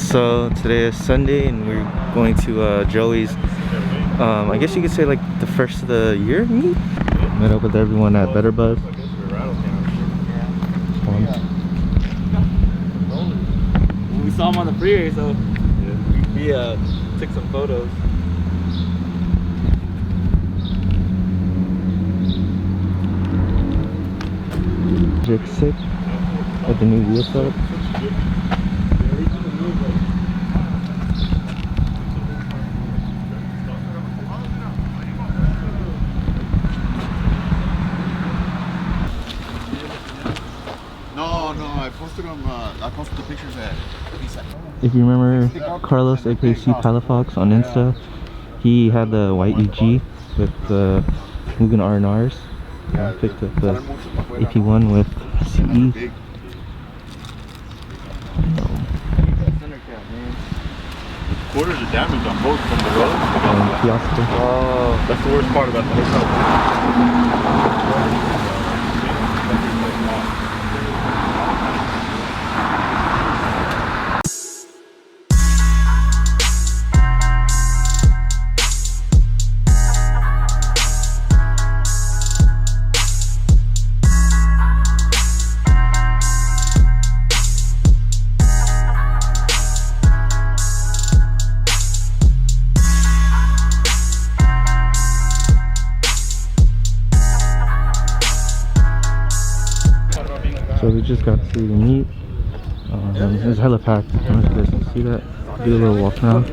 So today is Sunday and we're going to Joey's, I guess you could say like the first of the year meet. Met up with everyone at Better Buzz. We saw him on the freeway, so we took some photos. Jake sick with the new wheel setup. No, I posted them. I posted the pictures at. If you remember Carlos, aka Palafox on Insta, he had the white EG with the Mugen R&Rs. I picked up the AP1 with CE. Quarters are damaged on both from the road. Oh, That's the worst part about the hotel. so we just got to the meet. It was hella packed. I don't know if you guys can see that. Do a little walk around.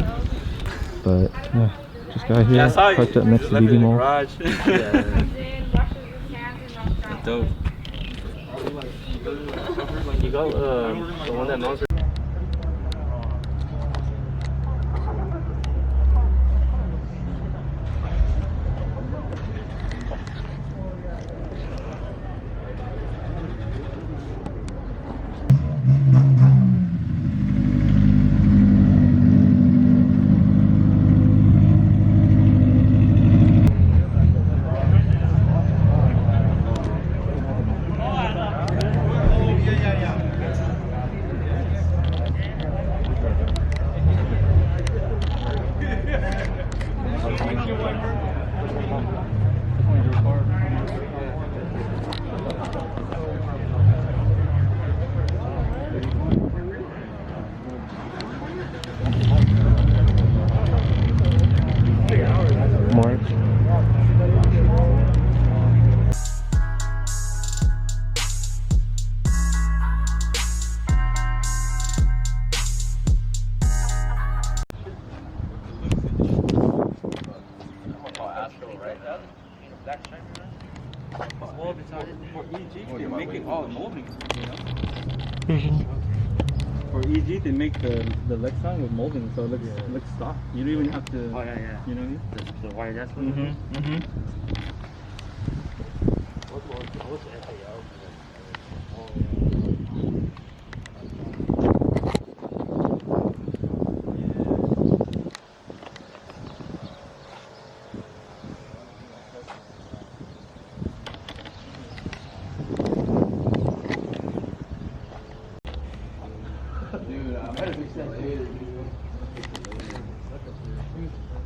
But yeah, just got here, parked up next to BB Mall. Dope. You got the one that knows. For EG, they make the Lexan with molding, so it looks stock. You don't even have to. Oh yeah. You know what I mean? The wire, that's what.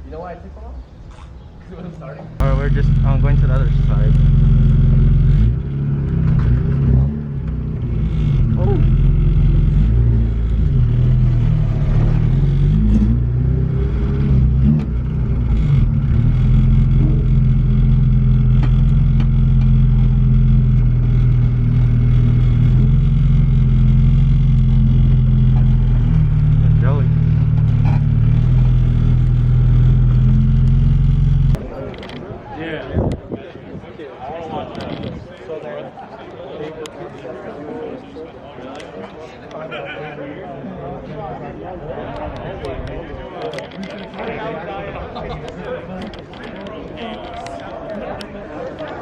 You know why I took them off? Because it wasn't starting. Alright, we're just going to the other side.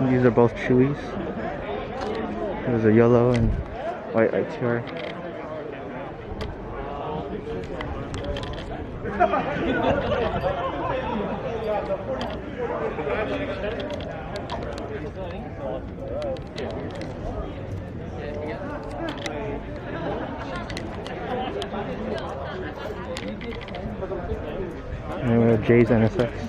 These are both Chewies. There's a yellow and white ITR. Jay's NSX.